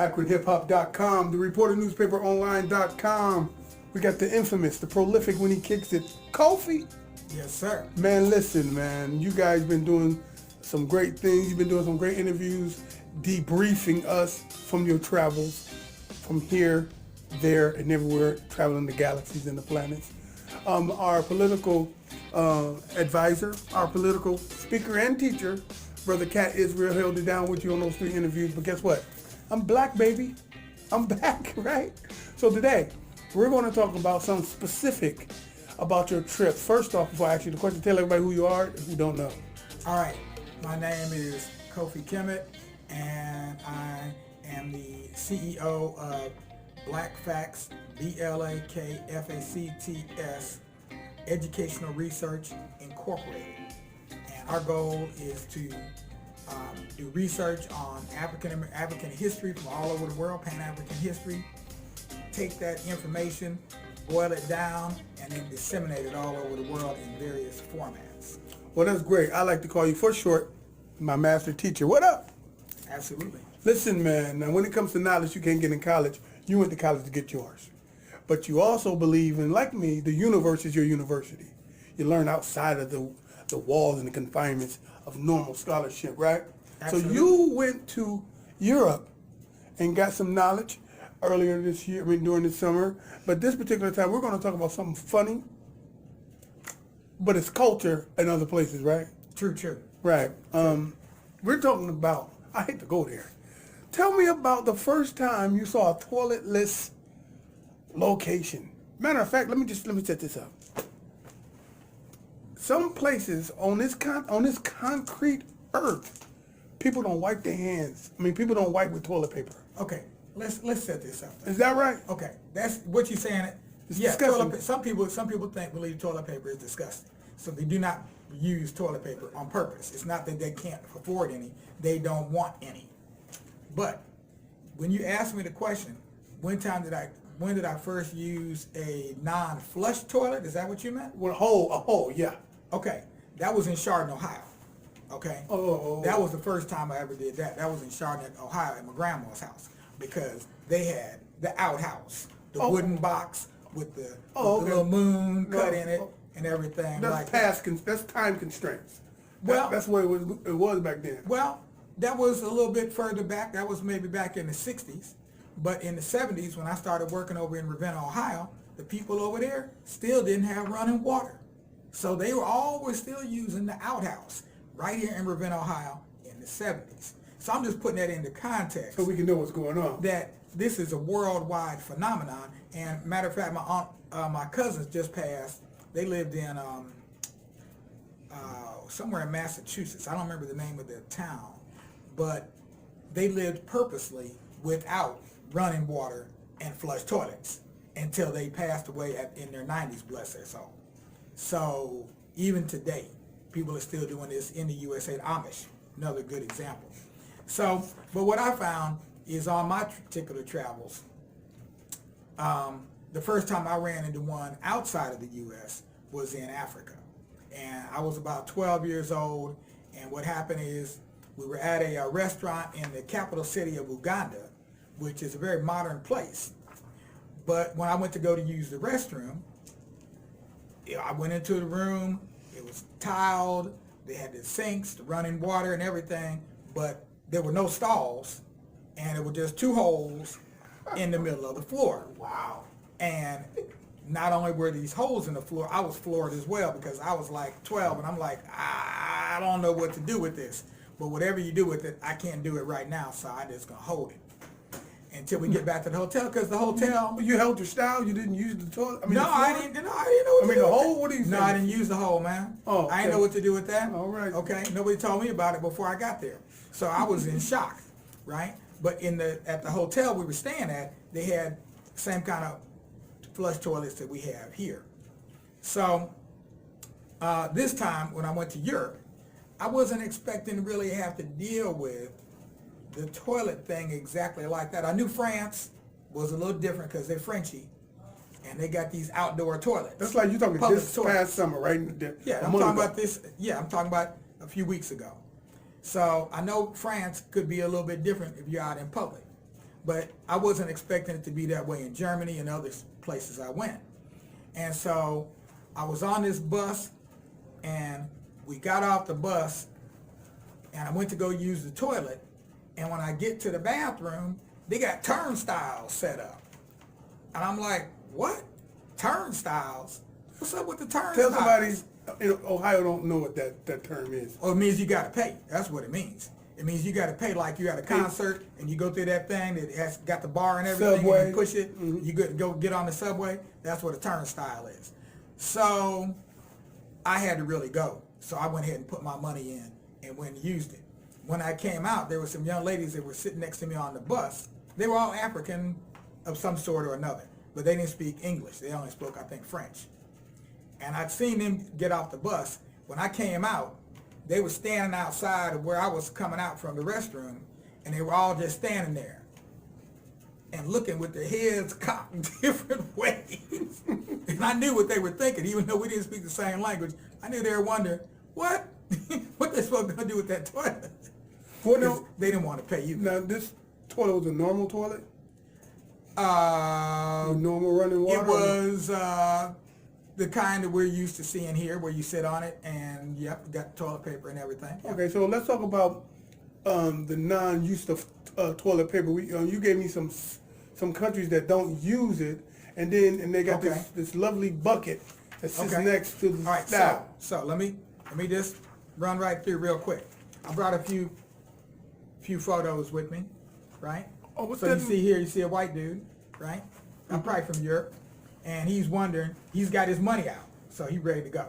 AkronHipHop.com, the ReporterNewspaperOnline.com. We got the infamous, the prolific when he kicks it, Kofi. Yes, sir. Man, listen, man. You guys been doing some great things. You've been doing some great interviews, debriefing us from your travels from here, there, and everywhere, traveling the galaxies and the planets. Our political advisor, our political speaker and teacher, Brother Cat Israel, held it down with you on those 3 interviews. But guess what? I'm black, baby. I'm back, right? So today, we're going to talk about something specific about your trip. First off, before I ask you the question, tell everybody who you are if you don't know. All right. My name is Kofi Kemet, and I am the CEO of BlakFacts, BlakFacts, Educational Research Incorporated. And our goal is to do research on African history from all over the world, Pan-African history, take that information, boil it down, and then disseminate it all over the world in various formats. Well, that's great. I like to call you, for short, my master teacher. What up? Absolutely. Listen, man, now when it comes to knowledge you can't get in college, you went to college to get yours. But you also believe in, like me, the universe is your university. You learn outside of the walls and the confinements of normal scholarship, right? Absolutely. So you went to Europe and got some knowledge earlier this year, during the summer. But this particular time, we're going to talk about something funny, but it's culture in other places, right? True. Right. We're talking about, I hate to go there. Tell me about the first time you saw a toiletless location. Matter of fact, let me set this up. Some places on this concrete earth, people don't wipe their hands. People don't wipe with toilet paper. Okay, let's set this up. Is that right? Okay, that's what you're saying. It's Yeah, disgusting. some people believe toilet paper is disgusting, so they do not use toilet paper on purpose. It's not that they can't afford any; they don't want any. But when you ask me the question, when did I first use a non-flush toilet? Is that what you meant? Well, a hole, yeah. Okay, that was in Chardon, Ohio. Okay, that was the first time I ever did that. That was in Chardon, Ohio, at my grandma's house, because they had the outhouse, the wooden box with the little moon cut in it and everything. That's that's time constraints. Well, that's what it was back then. Well, that was a little bit further back. That was maybe back in the 60s. But in the 70s, when I started working over in Ravenna, Ohio, the people over there still didn't have running water. So they were still using the outhouse right here in Ravenna, Ohio in the 70s. So I'm just putting that into context. So we can know what's going on. That this is a worldwide phenomenon. And matter of fact, my cousins just passed. They lived in somewhere in Massachusetts. I don't remember the name of their town. But they lived purposely without running water and flush toilets until they passed away in their 90s, bless their soul. So even today, people are still doing this in the USA. The Amish, another good example. So, but what I found is on my particular travels, the first time I ran into one outside of the U.S. was in Africa. And I was about 12 years old, and what happened is we were at a restaurant in the capital city of Uganda, which is a very modern place. But when I went to go to use the restroom, I went into the room, it was tiled, they had the sinks, the running water and everything, but there were no stalls, and there were just 2 holes in the middle of the floor. Wow. And not only were these holes in the floor, I was floored as well, because I was like 12, and I'm like, I don't know what to do with this. But whatever you do with it, I can't do it right now, so I'm just going to hold it until we get back to the hotel, because the hotel... You held your style? You didn't use the toilet? I didn't know what to do the with hole? that. What do you No, say? I didn't use the hole, man. Oh, okay. I didn't know what to do with that. All right. Okay, nobody told me about it before I got there. So I was in shock, right? But at the hotel we were staying at, they had the same kind of flush toilets that we have here. So this time when I went to Europe, I wasn't expecting to really have to deal with the toilet thing exactly like that. I knew France was a little different because they're Frenchy, and they got these outdoor toilets. That's like you're talking this past summer, right? Yeah, I'm talking about this. Yeah, I'm talking about a few weeks ago. So I know France could be a little bit different if you're out in public. but I wasn't expecting it to be that way in Germany and other places I went. And so I was on this bus, and we got off the bus, and I went to go use the toilet, and when I get to the bathroom, they got turnstiles set up. And I'm like, what? Turnstiles? What's up with the turnstiles? Tell somebody in Ohio don't know what that term is. Oh, it means you got to pay. That's what it means. It means you got to pay, like you at a concert and you go through that thing that has got the bar and everything, Subway. and you push it. You go get on the subway. That's what a turnstile is. So I had to really go. So I went ahead and put my money in and went and used it. When I came out, there were some young ladies that were sitting next to me on the bus. They were all African of some sort or another, but they didn't speak English. They only spoke, I think, French. And I'd seen them get off the bus. When I came out, they were standing outside of where I was coming out from the restroom, and they were all just standing there and looking with their heads cocked different ways. And I knew what they were thinking, even though we didn't speak the same language. I knew they were wondering, what? What they supposed to do with that toilet? Well, no, They didn't want to pay you. now this toilet was a normal toilet? Uh, Normal running water? It was the kind that we're used to seeing here, where you sit on it and yep, got toilet paper and everything. Yep. Okay, so let's talk about the non-use of toilet paper. You gave me some countries that don't use it, and they got Okay. this lovely bucket that sits Okay. next to the All right, stove. so let me just run right through real quick. I brought a few photos with me, right? Oh, what's so that? you see here, you see a white dude, right? I'm probably from Europe, and he's wondering, he's got his money out, so he's ready to go,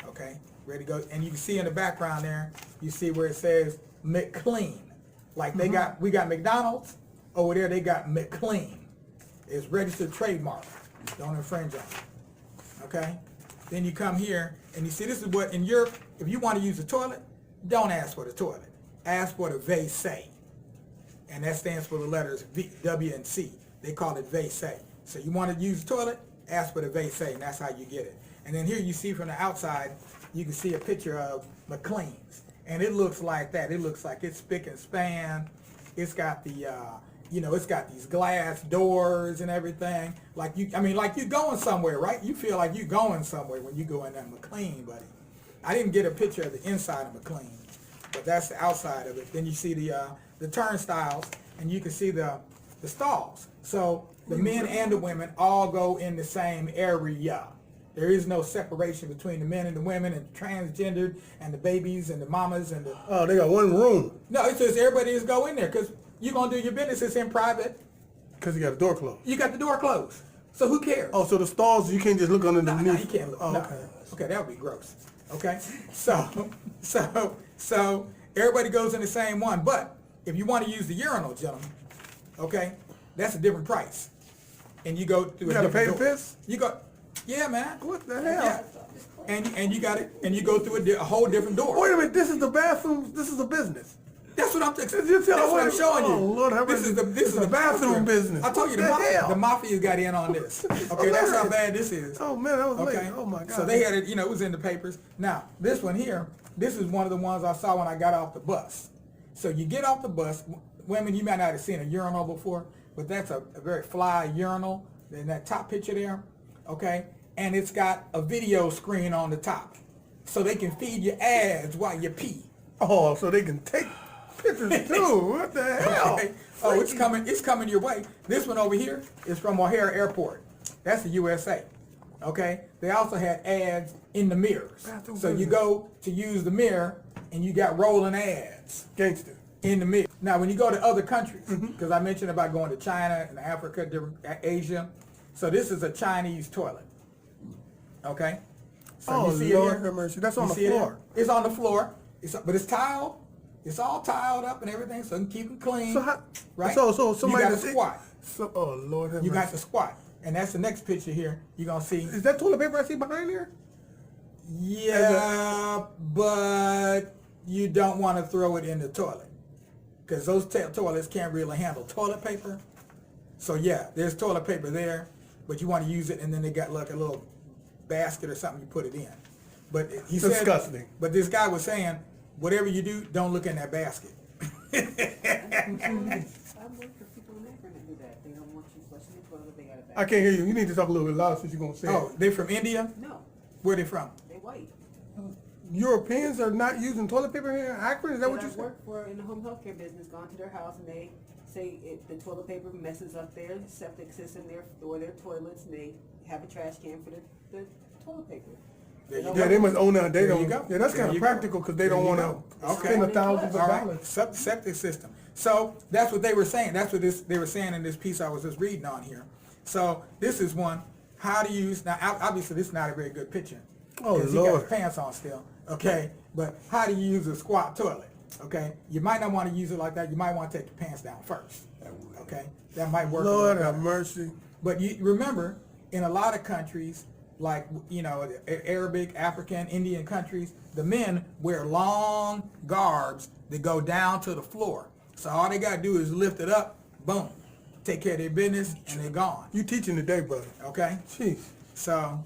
okay? Ready to go, and you can see in the background there, you see where it says McLean. Like we got McDonald's, over there they got McLean. It's registered trademark, don't infringe on it, okay? Then you come here, and you see this is what, in Europe, if you want to use the toilet, don't ask for the toilet. Ask for the WC. And that stands for the letters V, W, and C. They call it WC. So you want to use the toilet, ask for the WC, and that's how you get it. And then here you see from the outside, you can see a picture of McLean's. And it looks like that. It looks like it's spick and span. It's got the, it's got these glass doors and everything. Like you going somewhere, right? You feel like you going somewhere when you go in that McLean, buddy. I didn't get a picture of the inside of McLean, but that's the outside of it. Then you see the turnstiles, and you can see the stalls. So the men and the women all go in the same area. There is no separation between the men and the women and transgendered and the babies and the mamas and the... Oh, they got one room. No, it's just everybody just go in there because you're going to do your business. It's in private. Because you got the door closed. You got the door closed. So who cares? Oh, so the stalls, you can't just look underneath? No, you can't look. Oh, No. okay. Okay, that would be gross. Okay? So everybody goes in the same one. But if you want to use the urinal, gentlemen, okay, that's a different price. And you go through You a got to pay different to door. piss? You go, yeah, man. What the hell? Yeah. And you got it, and you go through a whole different door. Wait a minute, this is the bathroom, this is the business. That's what I'm You're that's telling what I'm me- showing you. Oh, Lord have this mercy. is the It's a bathroom business. I told you What the hell? the mafia got in on this. Okay, that's how bad this is. Oh man, that was Okay. late. Oh my God. So they had it, it was in the papers. Now, this one here, this is one of the ones I saw when I got off the bus. So you get off the bus, women, you might not have seen a urinal before, but that's a very fly urinal in that top picture there, okay? And it's got a video screen on the top. So they can feed you ads while you pee. Oh, so they can take pictures too. What the hell? Okay. Oh, it's coming your way. This one over here is from O'Hare Airport. That's the USA. Okay? They also had ads in the mirrors. Bathroom So you business. go to use the mirror and you got rolling ads Gangster. in the mirror. Now when you go to other countries, because I mentioned about going to China and Africa, different Asia. So this is a Chinese toilet. Okay? So Oh, you see it Lord here? have mercy. That's on You the see it here? floor. It's on the floor. But it's tiled. It's all tiled up and everything, so you can keep it clean. So how? Right? So somebody you got that's- to squat. So, oh Lord have You mercy. got to squat, and that's the next picture here. You're gonna see. Is that toilet paper I see behind here? Yeah, but you don't want to throw it in the toilet because those toilets can't really handle toilet paper. So yeah, there's toilet paper there, but you want to use it, and then they got like a little basket or something you put it in. But he said, Disgusting. But this guy was saying, whatever you do, don't look in that basket. Well, they're gonna do that. They don't want you flushing the toilet. They got it back. I can't hear you. You need to talk a little bit louder since you're gonna say Oh, they from India? No, Where they from? they white. it. Europeans are not using toilet paper here in Akron? Is that what That you I said? work for in the home health care business, gone to their house and they say the toilet paper messes up their septic system, their toilets, and they have a trash can for the toilet paper. There you don't go. Yeah, they must own that. They There don't. you go. Yeah, that's There kind of you go. practical because they There don't you want go. to Okay. spend the thousands of All right, dollars. septic system. So that's what they were saying. That's what they were saying in this piece I was just reading on here. So this is one, how to use, now obviously this is not a very good picture. Oh, Because he got Lord. his pants on still, okay? But how do you use a squat toilet, okay? You might not want to use it like that. You might want to take your pants down first, okay? That might work a little Lord better. have mercy. But you remember, in a lot of countries, like, you know, Arabic, African, Indian countries, the men wear long garbs that go down to the floor. So all they got to do is lift it up, boom, take care of their business, and they're gone, You teaching today, brother. okay? Jeez. So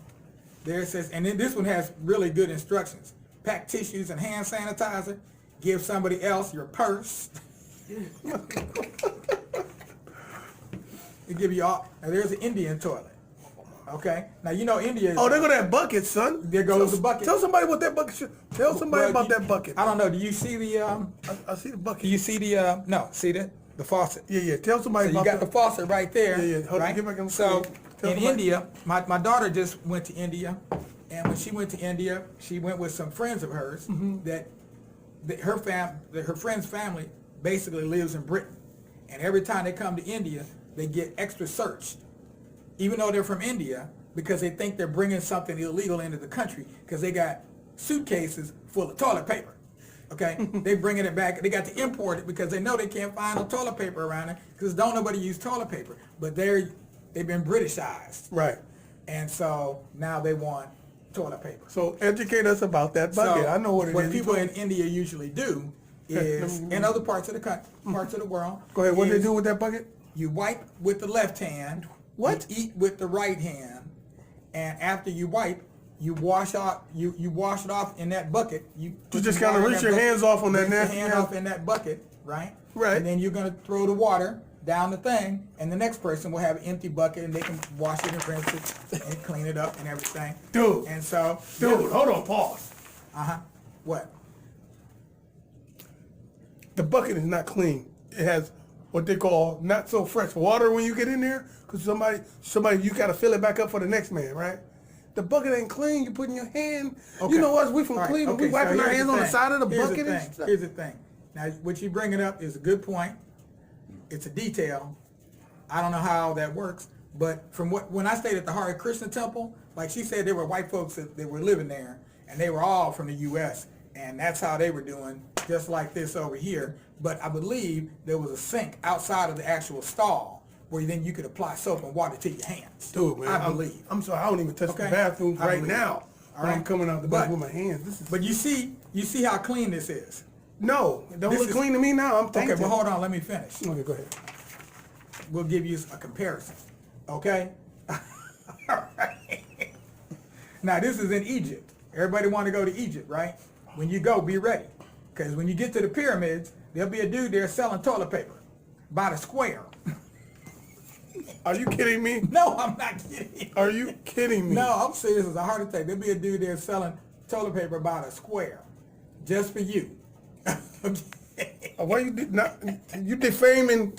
there it says, and then this one has really good instructions. Pack tissues and hand sanitizer. Give somebody else your purse. They give you all. Now there's an Indian toilet. Okay. Now you know India is. Oh, there go that bucket, son. There goes the bucket. Tell somebody what that bucket should. Tell somebody Well, about you- that bucket. I don't know. Do you see the I see the bucket. Do you see the no? See the faucet. Yeah, yeah. Tell somebody So you about got the faucet right there. Yeah, yeah. Hold on, right? get back on the So screen. Tell in somebody. India, my daughter just went to India, and when she went to India, she went with some friends of hers Mm-hmm. that her friend's family basically lives in Britain, and every time they come to India, they get extra searched, even though they're from India, because they think they're bringing something illegal into the country because they got suitcases full of toilet paper. Okay, they bringing it back. They got to import it because they know they can't find no toilet paper around it because don't nobody use toilet paper. But they've been Britishized, Right. and so now they want toilet paper. So educate us about that bucket. So I know what it is. What You people told in India usually do is, in other parts of the country, parts of the world. Go ahead. What do they is do with that bucket? You wipe with the left hand. What? You eat with the right hand, and after you wipe, you wash out. You wash it off in that bucket. You just kinda rinse your hands off on that rinse your nasty hand hand. off in that bucket, right? Right. And then you're gonna throw the water down the thing, and the next person will have an empty bucket, and they can wash it and rinse it and clean it up and everything. Dude. And so, Dude, hold on, pause. What? The bucket is not clean. It has what they call not so fresh water when you get in there, because somebody you got to fill it back up for the next man, right? The bucket ain't clean. You put in your hand. Okay. You know us. We from All right, Cleveland. okay, We wiping so our here's hands on the thing. side of the Here's bucket the and thing. stuff. Here's the thing. Now, what you bringing up is a good point. It's a detail. I don't know how that works, but when I stayed at the Hare Krishna Temple, like she said, there were white folks that were living there, and they were all from the U.S., and that's how they were doing, just like this over here. But I believe there was a sink outside of the actual stall where then you could apply soap and water to your hands. Dude, man, I believe. I'm sorry. I don't even touch Okay. the bathrooms I right believe. now. All When I'm right. coming out the But- bathroom with my hands. This is But you see how clean this is. no. It don't this look is- clean to me now. I'm Okay, tainted. well, hold on. Let me finish. Okay, go ahead. We'll give you a comparison, okay? All right. Now, this is in Egypt. Everybody want to go to Egypt, right? When you go, be ready. Because when you get to the pyramids, there'll be a dude there selling toilet paper by the square. Are you kidding me? No, I'm not kidding. Are you kidding me? No, I'm serious as a heart attack. There'll be a dude there selling toilet paper by the square. Just for you. Okay. Why you not? You defaming?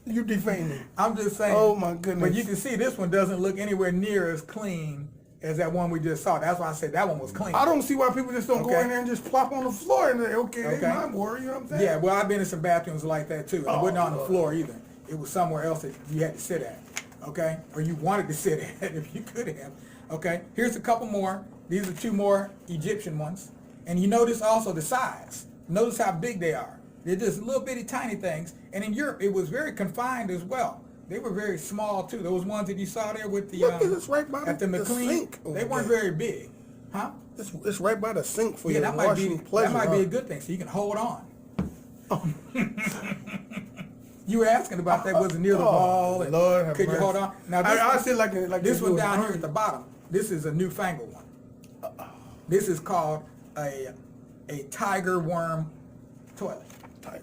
You defaming? I'm just saying. Oh, my goodness. But you can see this one doesn't look anywhere near as clean as that one we just saw. That's why I said that one was clean. I don't see why people just don't go Okay. in there and just plop on the floor and say, okay, Okay. they my worry, you know what I'm saying? Yeah, well, I've been in some bathrooms like that too. It Oh, wasn't on the Lord. floor either. It was somewhere else that you had to sit at, okay? Or you wanted to sit at if you could have, okay? Here's a couple more. These are two more Egyptian ones. And you notice also the size. Notice how big they are. They're just little bitty tiny things. And in Europe, it was very confined as well. They were very small too. Those ones that you saw there with the Look, it's right by at the the McLean, sink over they weren't there. very big, huh? It's right by the sink for Yeah, your that might be washing pleasure. that might be a huh? good thing. So you can hold on. You were asking about that. Was it near the wall? And Lord have could you mercy. hold on? Now this I one, said like this they one do down in here at the bottom. This is a newfangled one. This is called a tiger worm toilet.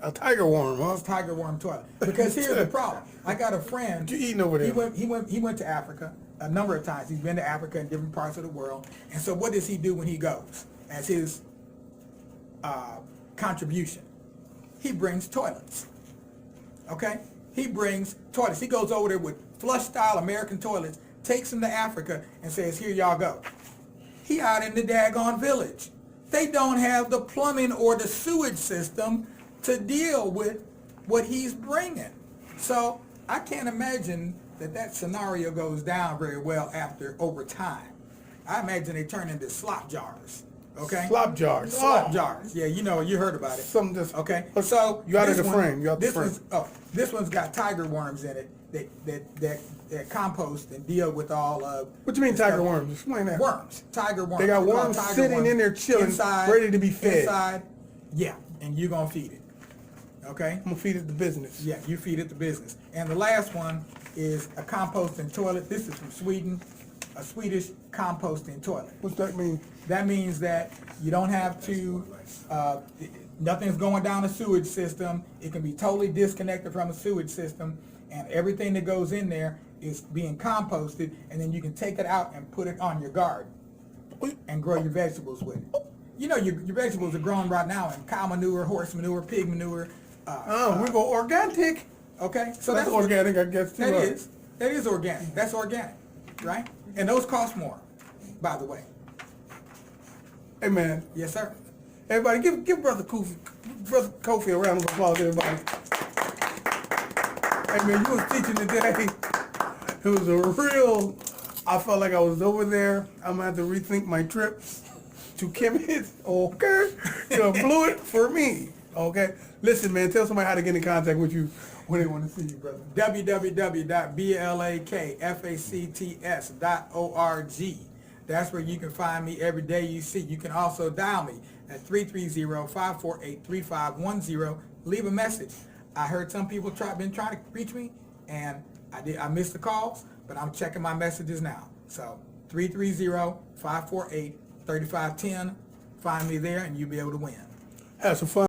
A tiger worm, huh? It's tiger worm toilet. Because here's the problem. I got a friend. What you eating over there? He went to Africa a number of times. He's been to Africa in different parts of the world. And so what does he do when he goes as his contribution? He brings toilets. Okay? He brings toilets. He goes over there with flush-style American toilets, takes them to Africa, and says, here y'all go. He out in the daggone village. They don't have the plumbing or the sewage system to deal with what he's bringing. So I can't imagine that scenario goes down very well over time. I imagine they turn into slop jars. Okay? Slop jars. Slop jars. Yeah, you heard about it. Something just okay. So you out of the frame. You out the frame. This one's got tiger worms in it that compost and deal with all of. What do you mean tiger worms? Explain that. Worms. Tiger worms. They got worms sitting in there chilling, ready to be fed. Inside. Yeah, and you're gonna feed it. Okay? I'm gonna feed it the business. Yeah, you feed it the business. And the last one is a composting toilet. This is from Sweden, a Swedish composting toilet. What's that mean? That means that you don't have to, nothing's going down the sewage system. It can be totally disconnected from a sewage system, and everything that goes in there is being composted, and then you can take it out and put it on your garden and grow your vegetables with it. You know, your vegetables are grown right now in cow manure, horse manure, pig manure. We go organic. Okay, so that's organic, I guess. Too, that is organic. That's organic, right? And those cost more, by the way. Hey man. Yes, sir. Everybody, give Brother Kofi a round of applause, everybody. Hey man, you was teaching today. It was a real. I felt like I was over there. I'm gonna have to rethink my trip to Kemet. Okay, you blew it for me. Okay, listen, man. Tell somebody how to get in contact with you when they want to see you, brother. www.blakfacts.org. That's where you can find me every day you see. You can also dial me at 330-548-3510. Leave a message. I heard some people been trying to reach me, and I missed the calls, but I'm checking my messages now. So 330-548-3510. Find me there, and you'll be able to win. Have some fun.